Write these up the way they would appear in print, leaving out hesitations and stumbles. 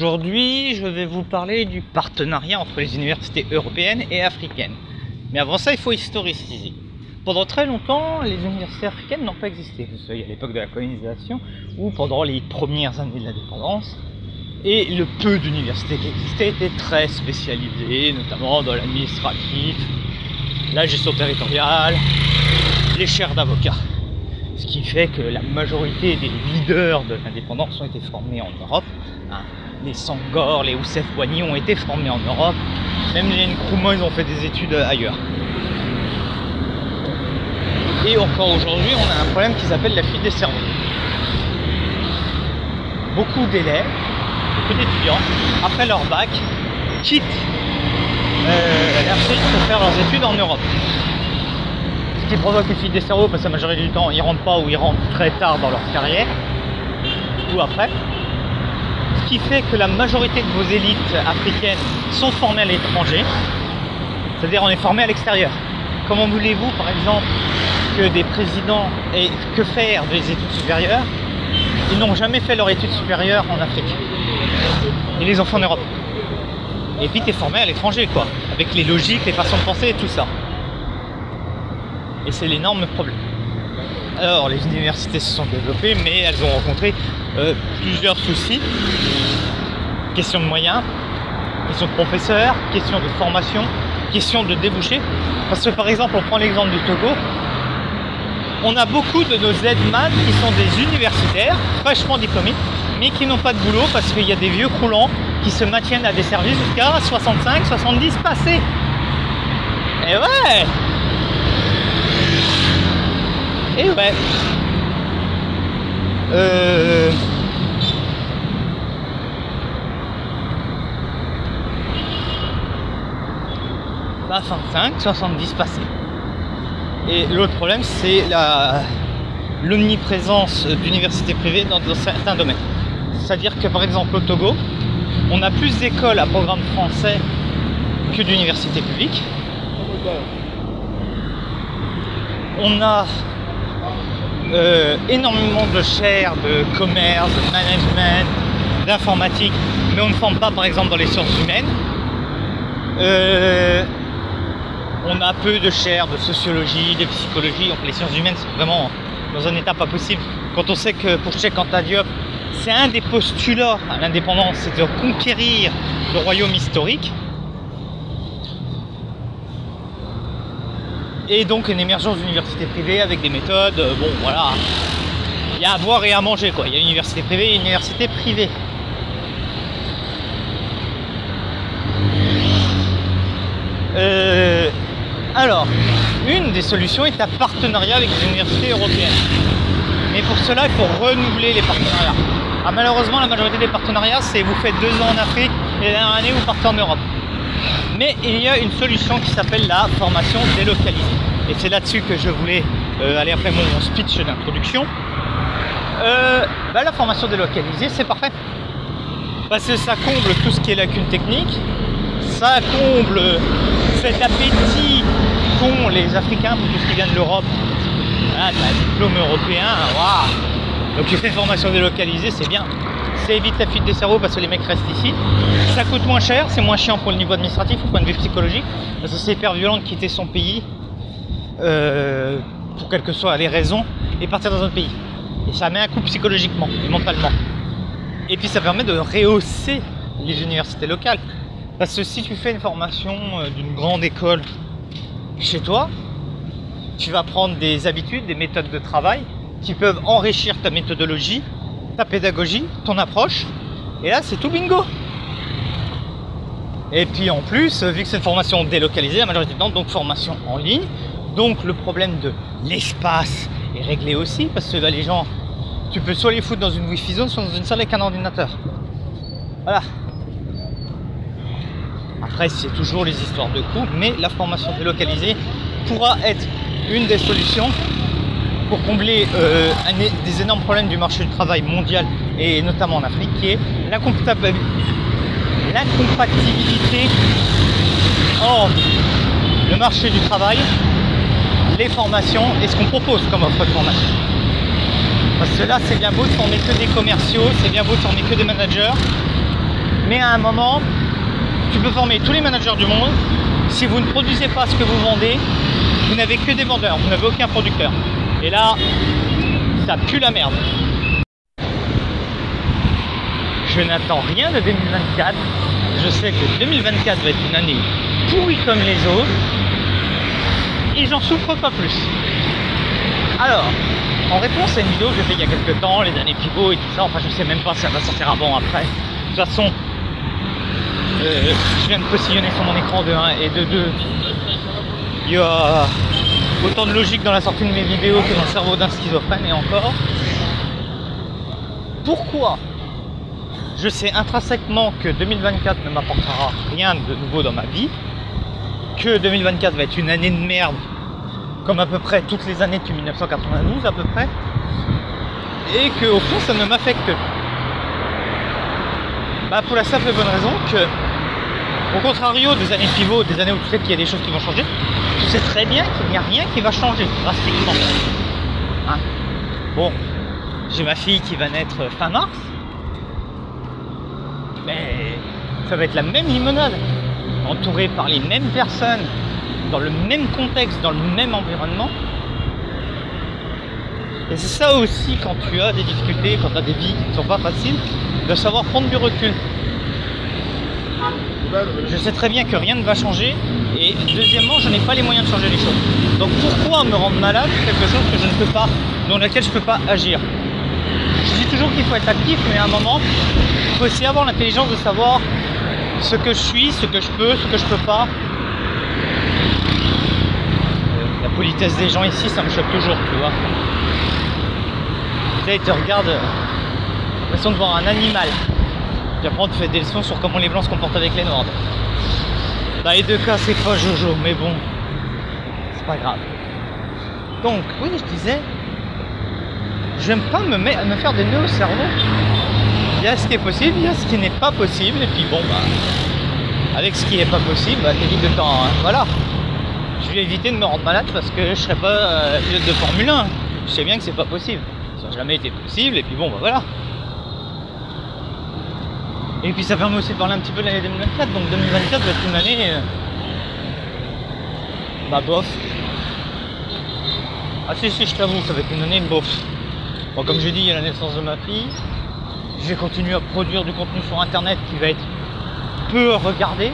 Aujourd'hui, je vais vous parler du partenariat entre les universités européennes et africaines. Mais avant ça, il faut historiciser. Pendant très longtemps, les universités africaines n'ont pas existé. Vous savez, à l'époque de la colonisation ou pendant les premières années de l'indépendance. Et le peu d'universités qui existaient étaient très spécialisées, notamment dans l'administratif, la gestion territoriale, les chaires d'avocats. Ce qui fait que la majorité des leaders de l'indépendance ont été formés en Europe. Les Senghor, les Oussef Boigny ont été formés en Europe. Même les Nkrumah, ils ont fait des études ailleurs. Et encore aujourd'hui, on a un problème qui s'appelle la fuite des cerveaux. Beaucoup d'élèves, beaucoup d'étudiants, après leur bac, quittent l'Afrique pour faire leurs études en Europe. Ce qui provoque une fuite des cerveaux parce que la majorité du temps, ils rentrent pas ou ils rentrent très tard dans leur carrière, ou après. Ce qui fait que la majorité de vos élites africaines sont formées à l'étranger, c'est-à-dire on est formé à l'extérieur. Comment voulez-vous, par exemple, que des présidents aient que faire des études supérieures? Ils n'ont jamais fait leurs études supérieures en Afrique. Ils les ont fait en Europe. Et puis tu es formé à l'étranger, quoi, avec les logiques, les façons de penser et tout ça. Et c'est l'énorme problème. Alors, les universités se sont développées, mais elles ont rencontré plusieurs soucis. Question de moyens, question de professeurs, question de formation, question de débouchés. Parce que par exemple, on prend l'exemple du Togo, on a beaucoup de nos Z-man qui sont des universitaires, fraîchement diplômés, mais qui n'ont pas de boulot parce qu'il y a des vieux croulants qui se maintiennent à des services jusqu'à 65, 70 passés. Et ouais! Et ouais. 65, 70 passés. Et l'autre problème, c'est l'omniprésence d'universités privées dans certains domaines. C'est-à-dire que par exemple au Togo, on a plus d'écoles à programme français que d'universités publiques. On a énormément de chaires de commerce, de management, d'informatique, mais on ne forme pas par exemple dans les sciences humaines. On a peu de chaires de sociologie, de psychologie, donc les sciences humaines sont vraiment dans un état pas possible. Quand on sait que pour Cheikh Anta Diop, c'est un des postulats à l'indépendance, c'est de conquérir le royaume historique. Et donc une émergence d'universités privées avec des méthodes, bon voilà, il y a à boire et à manger quoi, il y a une université privée et une université privée. Alors, une des solutions est un partenariat avec les universités européennes. Mais pour cela, il faut renouveler les partenariats. Ah, malheureusement, la majorité des partenariats, c'est vous faites 2 ans en Afrique et la dernière année, vous partez en Europe. Mais il y a une solution qui s'appelle la formation délocalisée. Et c'est là-dessus que je voulais aller après mon speech d'introduction. La formation délocalisée, c'est parfait. Parce que ça comble tout ce qui est lacune technique. Ça comble cet appétit qu'ont les Africains pour tout ce qui vient de l'Europe. Voilà, un diplôme européen, waouh. Donc tu fais une formation délocalisée, c'est bien. Ça évite la fuite des cerveaux parce que les mecs restent ici. Ça coûte moins cher, c'est moins chiant pour le niveau administratif au point de vue psychologique. Parce que c'est hyper violent de quitter son pays, pour quelles que soient les raisons, et partir dans un autre pays. Et ça met un coup psychologiquement et mentalement. Et puis ça permet de rehausser les universités locales. Parce que si tu fais une formation d'une grande école chez toi, tu vas prendre des habitudes, des méthodes de travail qui peuvent enrichir ta méthodologie, ta pédagogie, ton approche. Et là, c'est tout bingo. Et puis en plus, vu que c'est une formation délocalisée, la majorité du temps, donc formation en ligne, donc le problème de l'espace est réglé aussi, parce que là, les gens, tu peux soit les foutre dans une Wi-Fi zone, soit dans une salle avec un ordinateur. Voilà. Après, c'est toujours les histoires de coûts, mais la formation délocalisée pourra être une des solutions pour combler des énormes problèmes du marché du travail mondial et notamment en Afrique, qui est l'incompatibilité entre le marché du travail, les formations et ce qu'on propose comme offre de formation. Parce que là, c'est bien beau de former que des commerciaux, c'est bien beau de former que des managers, Mais à un moment, tu peux former tous les managers du monde. Si vous ne produisez pas ce que vous vendez, vous n'avez que des vendeurs, vous n'avez aucun producteur. Et là, ça pue la merde. Je n'attends rien de 2024. Je sais que 2024 va être une année pourrie comme les autres. Et j'en souffre pas plus. Alors, en réponse à une vidéo que j'ai fait il y a quelques temps, les années pivots et tout ça, enfin je sais même pas si ça va sortir avant, après. De toute façon, je viens de postillonner sur mon écran de 1 et de 2. Il y a autant de logique dans la sortie de mes vidéos que dans le cerveau d'un schizophrène et encore. Pourquoi? Je sais intrinsèquement que 2024 ne m'apportera rien de nouveau dans ma vie, que 2024 va être une année de merde, comme à peu près toutes les années depuis 1992 à peu près, et que au fond ça ne m'affecte pas. Pour la simple et bonne raison que, au contrario des années pivot, des années où tu sais qu'il y a des choses qui vont changer, tu sais très bien qu'il n'y a rien qui va changer drastiquement. Hein? Bon, j'ai ma fille qui va naître fin mars, mais ça va être la même limonade, entourée par les mêmes personnes, dans le même contexte, dans le même environnement. Et c'est ça aussi quand tu as des difficultés, quand tu as des vies qui ne sont pas faciles, de savoir prendre du recul. Je sais très bien que rien ne va changer, et deuxièmement, je n'ai pas les moyens de changer les choses. Donc pourquoi me rendre malade pour quelque chose que je ne peux pas, dans laquelle je ne peux pas agir? Je dis toujours qu'il faut être actif, mais à un moment, il faut aussi avoir l'intelligence de savoir ce que je suis, ce que je peux, ce que je peux pas. La politesse des gens ici, ça me choque toujours, tu vois. Tu sais, ils te regardent, l'impression de voir un animal. Puis après, on te fait des leçons sur comment les blancs se comportent avec les noirs. Dans les deux cas, c'est pas Jojo, mais bon, c'est pas grave. Donc, oui, je disais, j'aime pas me faire des nœuds au cerveau. Il y a ce qui est possible, il y a ce qui n'est pas possible, et puis bon, bah, avec ce qui n'est pas possible, bah, t'évites de temps, hein. Voilà. Je vais éviter de me rendre malade parce que je serai pas pilote de Formule 1. Je sais bien que c'est pas possible. Ça n'a jamais été possible, et puis bon, bah voilà. Et puis ça permet aussi de parler un petit peu de l'année 2024. Donc 2024 va être une année, bah bof. Ah si, je t'avoue, ça va être une année bof. Bon, comme j'ai dit, il y a la naissance de ma fille. Je vais continuer à produire du contenu sur internet qui va être peu regardé.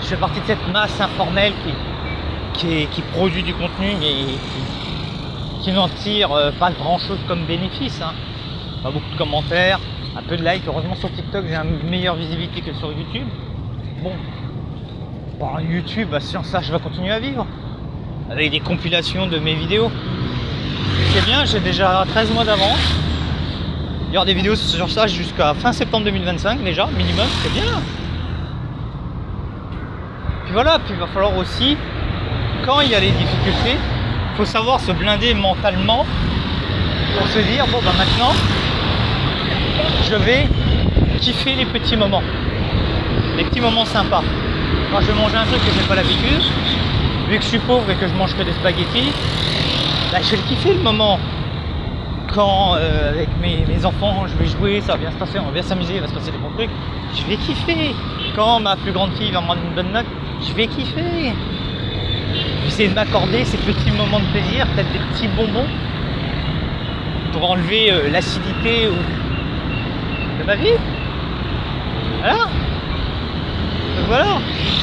Je fais partie de cette masse informelle qui produit du contenu et qui n'en tire pas grand chose comme bénéfice, hein. Pas beaucoup de commentaires, un peu de likes. Heureusement sur TikTok j'ai une meilleure visibilité que sur YouTube. Bon, YouTube, bah, sans ça je vais continuer à vivre avec des compilations de mes vidéos. C'est bien, j'ai déjà 13 mois d'avance. Il y aura des vidéos sur ça jusqu'à fin septembre 2025 déjà, minimum, c'est bien. Puis voilà, puis il va falloir aussi, quand il y a les difficultés, il faut savoir se blinder mentalement pour se dire, bon bah maintenant, je vais kiffer les petits moments sympas. Quand je vais manger un truc que j'ai pas l'habitude, vu que je suis pauvre et que je mange que des spaghettis, bah, je vais le kiffer le moment. Quand avec mes enfants je vais jouer, ça va bien se passer, on va bien s'amuser, il va se passer des bons trucs, je vais kiffer. Quand ma plus grande fille va me rendre une bonne note, je vais kiffer. J'essaie de m'accorder ces petits moments de plaisir, peut-être des petits bonbons pour enlever l'acidité de ma vie. Voilà. Donc voilà,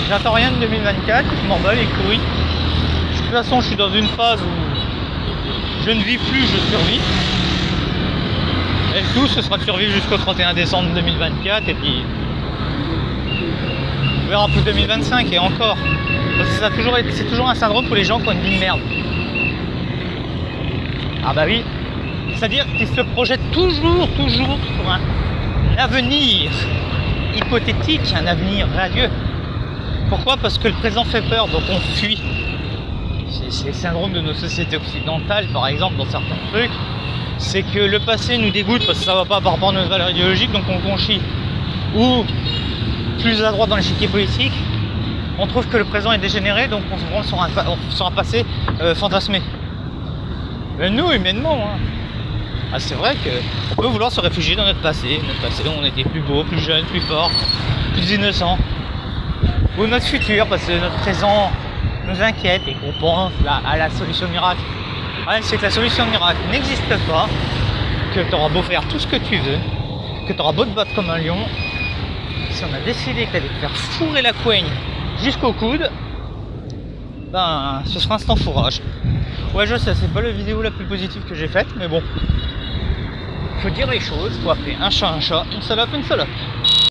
j'attends rien de 2024, je m'en bats les couilles. De toute façon, je suis dans une phase où je ne vis plus, je survis. Et le tout, ce sera de survivre jusqu'au 31 décembre 2024 et puis on verra pour 2025 et encore. Parce que c'est toujours un syndrome pour les gens qui ont une vie de merde. Ah bah oui. C'est-à-dire qu'ils se projettent toujours pour un avenir hypothétique, un avenir radieux. Pourquoi? Parce que le présent fait peur, donc on fuit. C'est le syndrome de nos sociétés occidentales, par exemple, dans certains trucs. C'est que le passé nous dégoûte parce que ça va pas par rapport à nos valeurs idéologiques, donc on conchit. Ou plus à droite dans l'échiquier politique, on trouve que le présent est dégénéré, donc on se branle sur un passé fantasmé. Mais nous, humainement, hein, Ah, c'est vrai qu'on peut vouloir se réfugier dans notre passé. Notre passé, on était plus beau, plus jeune, plus fort, plus innocent. Ou notre futur, parce que notre présent nous inquiète et qu'on pense à la solution miracle. Ouais, c'est que la solution miracle n'existe pas, que tu auras beau faire tout ce que tu veux, que tu auras beau te battre comme un lion. Si on a décidé que tu allais te faire fourrer la couenne jusqu'au coude, ben ce sera instant fourrage. Ouais, je sais, c'est pas la vidéo la plus positive que j'ai faite, mais bon, faut dire les choses, faut appeler un chat, une salope, une salope.